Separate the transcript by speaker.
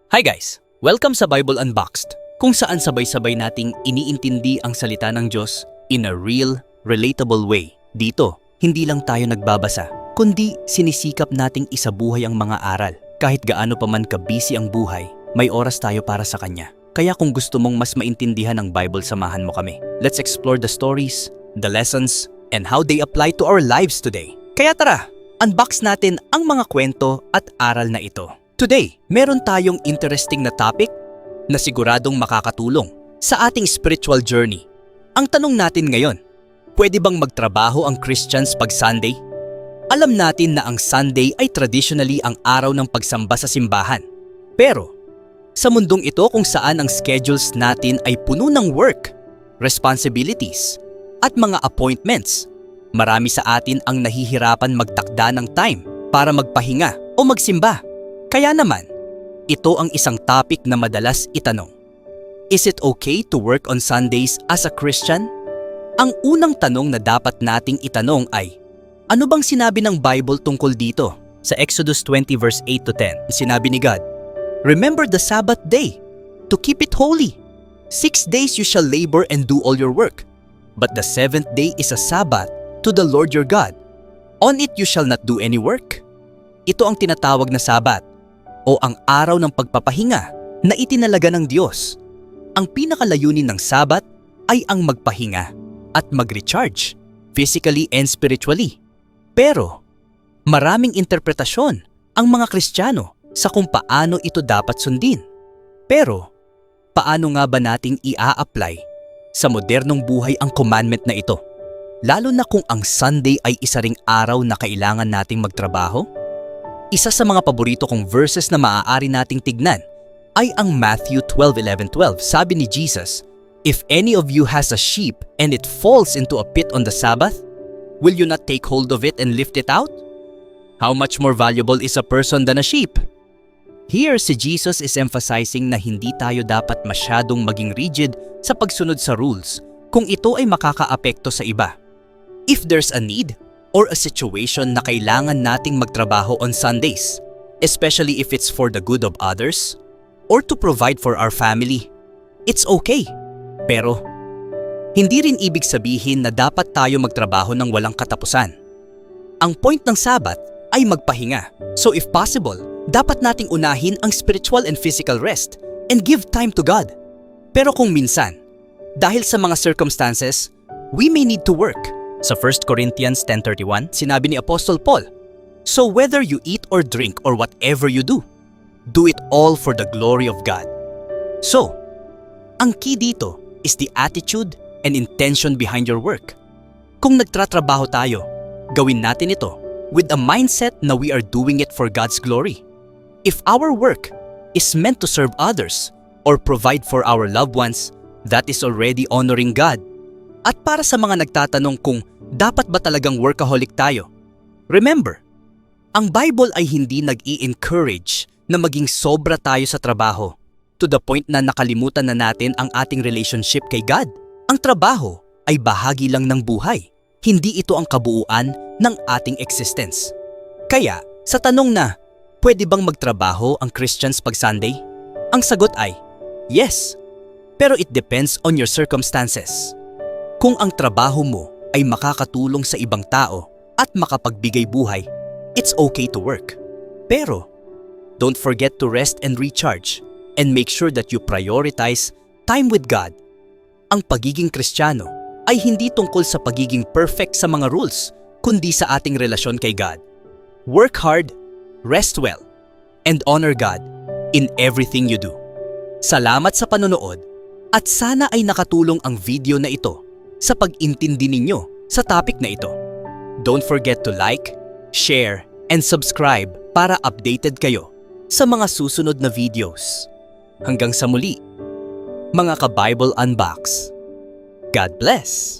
Speaker 1: Hi guys! Welcome sa Bible Unboxed, kung saan sabay-sabay nating iniintindi ang salita ng Diyos in a real, relatable way. Dito, hindi lang tayo nagbabasa, kundi sinisikap nating isabuhay ang mga aral. Kahit gaano pa man ka-busy ang buhay, may oras tayo para sa Kanya. Kaya kung gusto mong mas maintindihan ang Bible, samahan mo kami. Let's explore the stories, the lessons, and how they apply to our lives today. Kaya tara, unbox natin ang mga kwento at aral na ito. Today, meron tayong interesting na topic na siguradong makakatulong sa ating spiritual journey. Ang tanong natin ngayon, pwede bang magtrabaho ang Christians pag Sunday? Alam natin na ang Sunday ay traditionally ang araw ng pagsamba sa simbahan. Pero, sa mundong ito kung saan ang schedules natin ay puno ng work, responsibilities, at mga appointments, marami sa atin ang nahihirapan magtakda ng time para magpahinga o magsimba. Kaya naman, ito ang isang topic na madalas itanong. Is it okay to work on Sundays as a Christian? Ang unang tanong na dapat nating itanong ay, ano bang sinabi ng Bible tungkol dito? Sa Exodus 20 verse 8 to 10, sinabi ni God, "Remember the Sabbath day, to keep it holy. 6 days you shall labor and do all your work. But the 7th day is a Sabbath to the Lord your God. On it you shall not do any work." Ito ang tinatawag na Sabbath, o ang araw ng pagpapahinga na itinalaga ng Diyos. Ang pinakalayunin ng Sabat ay ang magpahinga at mag-recharge, physically and spiritually. Pero, maraming interpretasyon ang mga Kristiyano sa kung paano ito dapat sundin. Pero, paano nga ba nating ia-apply sa modernong buhay ang commandment na ito? Lalo na kung ang Sunday ay isa ring araw na kailangan nating magtrabaho? Isa sa mga paborito kong verses na maaari nating tignan ay ang Matthew 12:11-12. Sabi ni Jesus, "If any of you has a sheep and it falls into a pit on the Sabbath, will you not take hold of it and lift it out? How much more valuable is a person than a sheep?" Here si Jesus is emphasizing na hindi tayo dapat masyadong maging rigid sa pagsunod sa rules kung ito ay makakaapekto sa iba. If there's a need or a situation na kailangan nating magtrabaho on Sundays, especially if it's for the good of others or to provide for our family, it's okay. Pero, hindi rin ibig sabihin na dapat tayo magtrabaho ng walang katapusan. Ang point ng Sabat ay magpahinga. So if possible, dapat nating unahin ang spiritual and physical rest and give time to God. Pero kung minsan, dahil sa mga circumstances, we may need to work. Sa 1 Corinthians 10:31, sinabi ni Apostle Paul, "So whether you eat or drink or whatever you do it all for the glory of God." So, ang key dito is the attitude and intention behind your work. Kung nagtratrabaho tayo, gawin natin ito with a mindset na we are doing it for God's glory. If our work is meant to serve others or provide for our loved ones, that is already honoring God. At para sa mga nagtatanong kung dapat ba talagang workaholic tayo, remember, ang Bible ay hindi nag-i-encourage na maging sobra tayo sa trabaho to the point na nakalimutan na natin ang ating relationship kay God. Ang trabaho ay bahagi lang ng buhay, hindi ito ang kabuuan ng ating existence. Kaya, sa tanong na, pwede bang magtrabaho ang Christians pag Sunday? Ang sagot ay, yes, pero it depends on your circumstances. Kung ang trabaho mo ay makakatulong sa ibang tao at makapagbigay buhay, it's okay to work. Pero, don't forget to rest and recharge and make sure that you prioritize time with God. Ang pagiging Kristiyano ay hindi tungkol sa pagiging perfect sa mga rules, kundi sa ating relasyon kay God. Work hard, rest well, and honor God in everything you do. Salamat sa panonood at sana ay nakatulong ang video na ito sa pag-intindi ninyo sa topic na ito. Don't forget to like, share, and subscribe para updated kayo sa mga susunod na videos. Hanggang sa muli, mga ka-Bible Unbox. God bless!